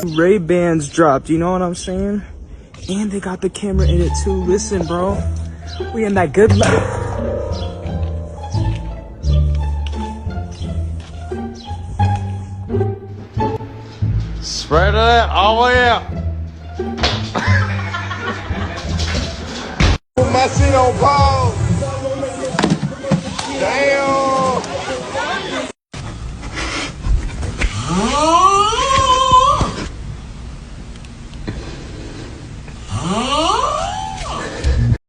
Ray-Bans dropped, you know what I'm saying? And they got the camera in it too. Listen, bro, we in that good life. Spread it all the way out. Put my shit on pause. Damn.